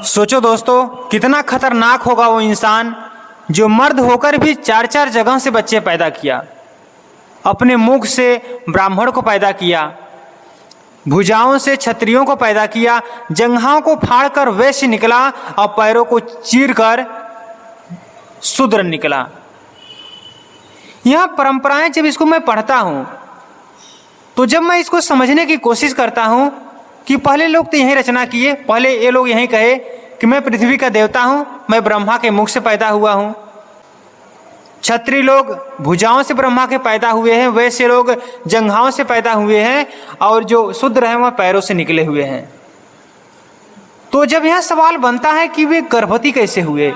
सोचो दोस्तों, कितना खतरनाक होगा वो इंसान जो मर्द होकर भी चार चार जगह से बच्चे पैदा किया। अपने मुख से ब्राह्मण को पैदा किया, भुजाओं से क्षत्रियों को पैदा किया, जंघाओं को फाड़कर वैश्य निकला और पैरों को चीरकर शूद्र निकला। यह परंपराएं जब इसको मैं पढ़ता हूँ तो जब मैं इसको समझने की कोशिश करता हूँ कि पहले लोग तो यही रचना किए, पहले ये लोग यही कहे कि मैं पृथ्वी का देवता हूँ, मैं ब्रह्मा के मुख से पैदा हुआ हूँ। क्षत्रिय लोग भुजाओं से ब्रह्मा के पैदा हुए हैं, वैसे लोग जंघाओं से पैदा हुए हैं और जो शूद्र हैं वह पैरों से निकले हुए हैं। तो जब यह सवाल बनता है कि वे गर्भवती कैसे हुए,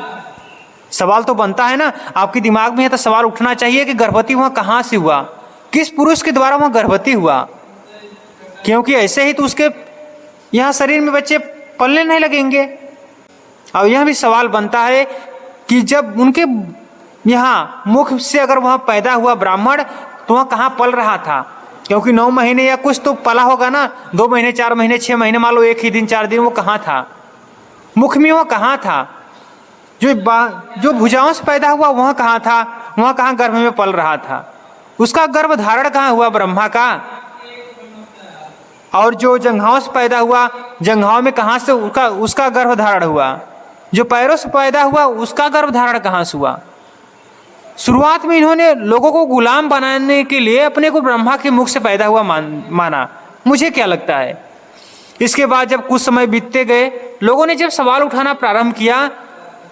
सवाल तो बनता है ना, आपके दिमाग में तो सवाल उठना चाहिए कि गर्भवती वह कहाँ से हुआ, किस पुरुष के द्वारा वह गर्भवती हुआ, क्योंकि ऐसे ही तो उसके यहाँ शरीर में बच्चे पलने नहीं लगेंगे। और यह भी सवाल बनता है कि जब उनके यहाँ मुख से अगर वह पैदा हुआ ब्राह्मण तो वह कहाँ पल रहा था, क्योंकि 9 महीने या कुछ तो पला होगा ना, 2 महीने 4 महीने 6 महीने, मान लो एक ही दिन 4 दिन, वो कहाँ था, मुख में वह कहाँ था। जो भुजाओं से पैदा हुआ वह कहाँ था, वह कहाँ गर्भ में पल रहा था, उसका गर्भ धारण कहाँ हुआ ब्रह्मा का। और जो जंघाओं से पैदा हुआ, जंघाओं में कहाँ से उसका गर्भ धारण हुआ, जो पैरों से पैदा हुआ उसका गर्भ धारण कहाँ से हुआ। शुरुआत में इन्होंने लोगों को गुलाम बनाने के लिए अपने को ब्रह्मा के मुख से पैदा हुआ माना। मुझे क्या लगता है, इसके बाद जब कुछ समय बीतते गए, लोगों ने जब सवाल उठाना प्रारंभ किया,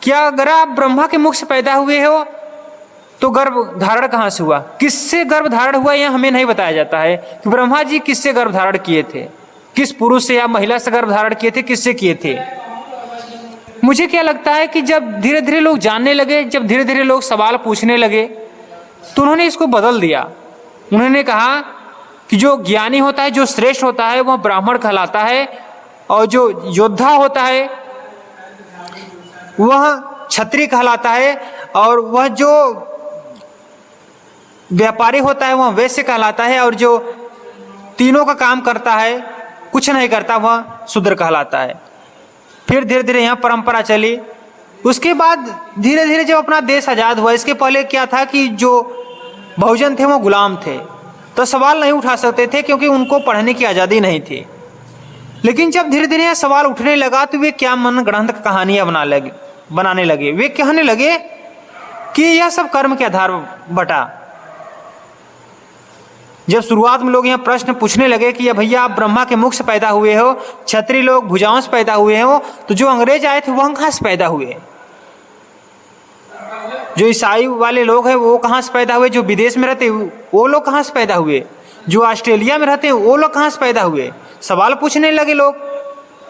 क्या अगर आप ब्रह्मा के मुख से पैदा हुए हो तो गर्भ धारण कहाँ से हुआ, किससे गर्भ धारण हुआ, यह हमें नहीं बताया जाता है कि ब्रह्मा जी किससे गर्भ धारण किए थे, किस पुरुष से या महिला से गर्भ धारण किए थे, किससे किए थे। मुझे क्या लगता है कि जब धीरे धीरे लोग जानने लगे, जब धीरे धीरे लोग सवाल पूछने लगे, तो उन्होंने इसको बदल दिया। उन्होंने कहा कि जो ज्ञानी होता है, जो श्रेष्ठ होता है, वह ब्राह्मण कहलाता है, और जो योद्धा होता है वह क्षत्रिय कहलाता है, और वह जो व्यापारी होता है वह वैश्य कहलाता है, और जो तीनों का काम करता है, कुछ नहीं करता, वह शूद्र कहलाता है। फिर धीरे धीरे यहाँ परंपरा चली। उसके बाद धीरे धीरे जब अपना देश आज़ाद हुआ, इसके पहले क्या था कि जो बहुजन थे वो गुलाम थे, तो सवाल नहीं उठा सकते थे क्योंकि उनको पढ़ने की आज़ादी नहीं थी। लेकिन जब धीरे धीरे यह सवाल उठने लगा तो वे क्या मन गढ़ंत कहानियाँ बनाने लगे। वे कहने लगे कि यह सब कर्म के आधार बटा। जब शुरुआत में लोग यहाँ प्रश्न पूछने लगे कि या भैया आप ब्रह्मा के मुख से पैदा हुए हो, क्षत्रिय लोग भुजाओं से पैदा हुए हो, तो जो अंग्रेज आए थे वह कहाँ से पैदा हुए, जो ईसाई वाले लोग हैं वो कहाँ से पैदा हुए, जो विदेश में रहते वो लोग कहाँ से पैदा हुए, जो ऑस्ट्रेलिया में रहते हैं वो लोग कहाँ से पैदा हुए। सवाल पूछने लगे लोग,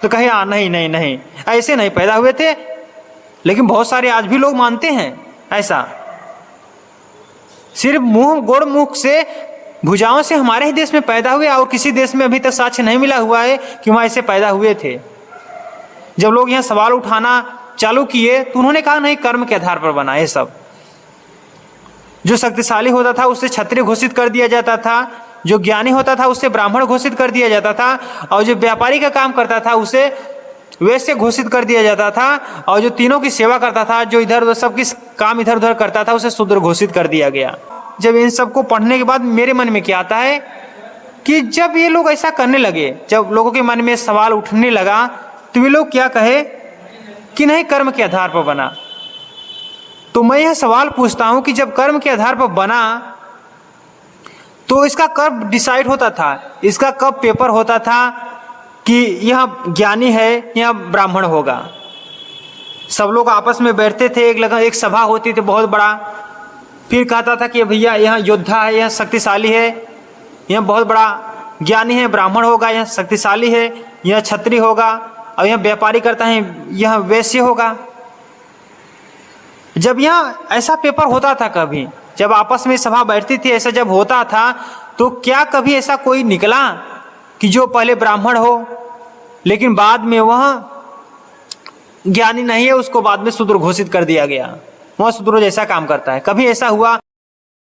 तो कहे नहीं नहीं नहीं ऐसे नहीं पैदा हुए थे। लेकिन बहुत सारे आज भी लोग मानते हैं ऐसा, सिर्फ गोड़ मुख से भुजाओं से हमारे ही देश में पैदा हुए, और किसी देश में अभी तक साक्ष्य नहीं मिला हुआ है कि वहाँ ऐसे पैदा हुए थे। जब लोग यहाँ सवाल उठाना चालू किए तो उन्होंने कहा नहीं, कर्म के आधार पर बना है सब। जो शक्तिशाली होता था उससे क्षत्रिय घोषित कर दिया जाता था, जो ज्ञानी होता था उससे ब्राह्मण घोषित कर दिया जाता था, और जो व्यापारी का काम करता था उसे वैश्य घोषित कर दिया जाता था, और जो तीनों की सेवा करता था, जो इधर उधर सबकी काम इधर उधर करता था, उसे शूद्र घोषित कर दिया गया। जब इन सबको पढ़ने के बाद मेरे मन में क्या आता है कि जब ये लोग ऐसा करने लगे, जब लोगों के मन में सवाल उठने लगा, तो वे लोग क्या कहे कि नहीं कर्म के आधार पर बना। तो मैं यह सवाल पूछता हूं कि जब कर्म के आधार पर बना तो इसका कब डिसाइड होता था, इसका कब पेपर होता था कि यह ज्ञानी है या ब्राह्मण होगा। सब लोग आपस में बैठते थे, एक सभा होती थी बहुत बड़ा, फिर कहता था कि भैया यहाँ योद्धा है, यह शक्तिशाली है, यह बहुत बड़ा ज्ञानी है, ब्राह्मण होगा, यह शक्तिशाली है, यह क्षत्रिय होगा, और यह व्यापारी करता है, यह वैश्य होगा। जब यहाँ ऐसा पेपर होता था, कभी जब आपस में सभा बैठती थी, ऐसा जब होता था, तो क्या कभी ऐसा कोई निकला कि जो पहले ब्राह्मण हो लेकिन बाद में वह ज्ञानी नहीं है, उसको बाद में शूद्र घोषित कर दिया गया, वह शूद्र जैसा काम करता है, कभी ऐसा हुआ?